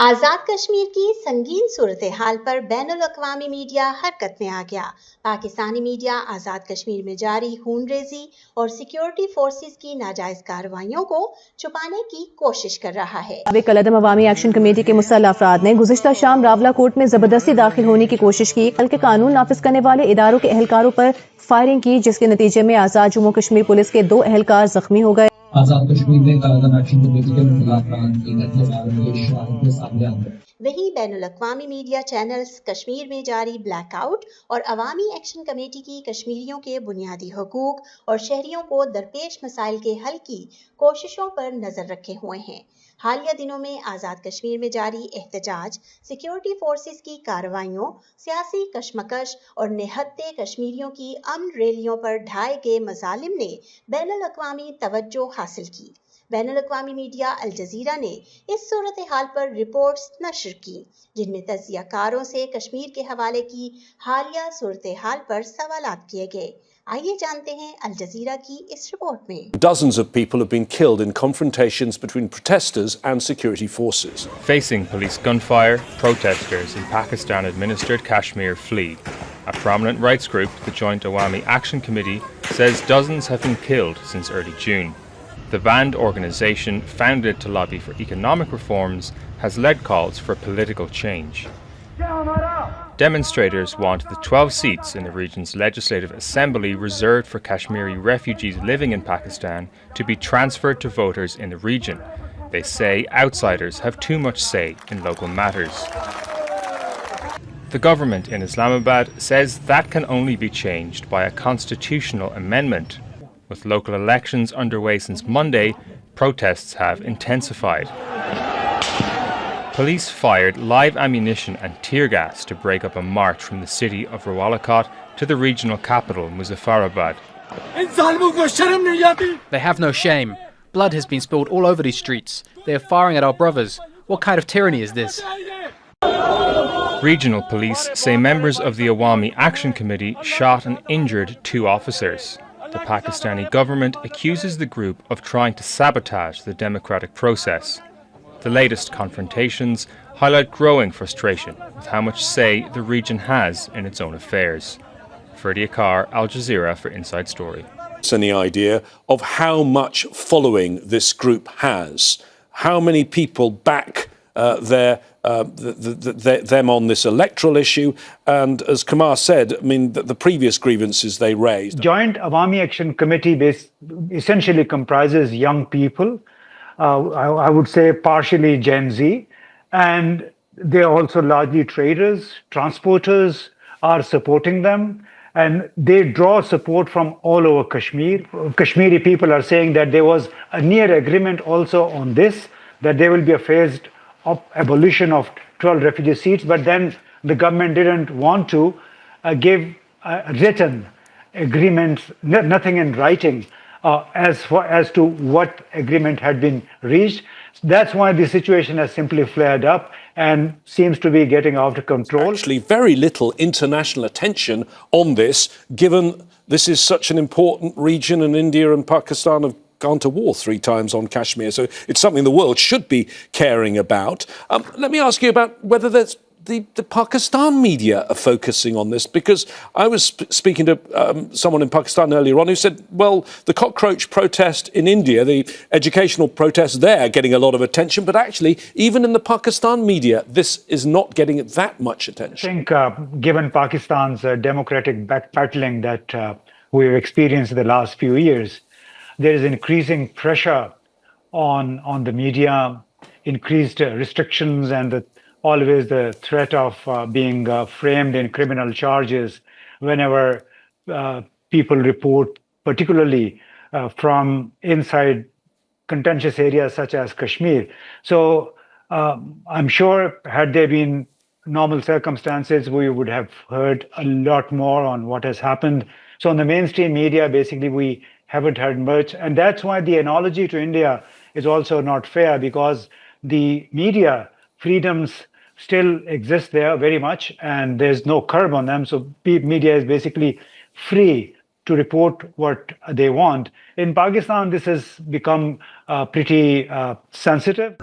आज़ाद कश्मीर की संगीन सूरत हाल पर बैनुल अक़वामी मीडिया हरकत में आ गया। पाकिस्तानी मीडिया आज़ाद कश्मीर में जारी खून रेजी और सिक्योरिटी फोर्सेस की नाजायज कार्रवाइयों को छुपाने की कोशिश कर रहा है। कलदम अवामी एक्शन कमेटी के मुसल्लह अफराद ने गुज़िश्ता शाम रावला कोर्ट में जबरदस्ती दाखिल होने की कोशिश की, बल्कि कानून नाफिज करने वाले इदारों के एहलकारों पर फायरिंग की, जिसके नतीजे में आज़ाद जम्मू कश्मीर पुलिस के 2 एहलकार जख्मी हो गए। आजाद कश्मीर में कलदम एक्शन कमेटी के मुलाकात की के सामने आ गए। वहीं बैनुल अक़वामी मीडिया चैनल्स कश्मीर में जारी ब्लैकआउट और अवामी एक्शन कमेटी की कश्मीरियों के बुनियादी हकूक और शहरियों को दरपेश मसाइल के हल की कोशिशों पर नजर रखे हुए हैं। हालिया दिनों में आज़ाद कश्मीर में जारी एहतजाज, सिक्योरिटी फोर्सेस की कार्रवाइयों, सियासी कशमकश और निहत्ते कश्मीरियों की अमन रैलियों पर ढाए गए मजालिम ने बैनुल अक़वामी तवज्जो हासिल की। बैनुल अक़वामी मीडिया अल जज़ीरा ने इस सूरत हाल पर रिपोर्ट्स नशर की, जिनमें तज्जियाकारों से कश्मीर के हवाले की हालिया सूरत हाल पर सवालात किए गए। आइए जानते हैं अल जज़ीरा की इस रिपोर्ट में। Dozens of people have been killed in confrontations between protesters and security forces. Facing police gunfire, protesters in Pakistan-administered Kashmir flee. A prominent rights group, the Joint Awami Action Committee, says dozens have been killed since early June. The banned organisation, founded to lobby for economic reforms, has led calls for political change. Demonstrators want the 12 seats in the region's legislative assembly reserved for Kashmiri refugees living in Pakistan to be transferred to voters in the region. They say outsiders have too much say in local matters. The government in Islamabad says that can only be changed by a constitutional amendment. With local elections underway since Monday, protests have intensified. Police fired live ammunition and tear gas to break up a march from the city of Rawalakot to the regional capital, Muzaffarabad. They have no shame. Blood has been spilled all over these streets. They are firing at our brothers. What kind of tyranny is this? Regional police say members of the Awami Action Committee shot and injured 2 officers. The Pakistani government accuses the group of trying to sabotage the democratic process. The latest confrontations highlight growing frustration with how much say the region has in its own affairs. Ferdy Akar, Al Jazeera for Inside Story. Any idea of how much following this group has? How many people back them on this electoral issue? And as Kamar said, I mean, the previous grievances they raised. Joint Awami Action Committee essentially comprises young people, I would say partially Gen Z, and they're also largely traders, transporters are supporting them, and they draw support from all over Kashmir. Kashmiri people are saying that there was a near agreement also on this, that there will be a phased abolition of 12 refugee seats, but then the government didn't want to give written agreements, nothing in writing as to what agreement had been reached. That's why the situation has simply flared up and seems to be getting out of control. Actually, very little international attention on this, given this is such an important region, and India and Pakistan have gone to war 3 times on Kashmir. So it's something the world should be caring about. Let me ask you about whether there's the Pakistan media are focusing on this, because I was speaking to someone in Pakistan earlier on who said, well, the cockroach protest in India, the educational protests there are getting a lot of attention, but actually, even in the Pakistan media, this is not getting that much attention. I think given Pakistan's democratic backpedaling that we've experienced in the last few years, there is increasing pressure on the media, increased restrictions, and always the threat of being framed in criminal charges whenever people report, particularly from inside contentious areas such as Kashmir. So I'm sure had there been normal circumstances, we would have heard a lot more on what has happened. So in the mainstream media, basically, we haven't heard much. And that's why the analogy to India is also not fair, because the media freedoms still exist there very much, and there's no curb on them. So media is basically free to report what they want. In Pakistan, this has become pretty sensitive.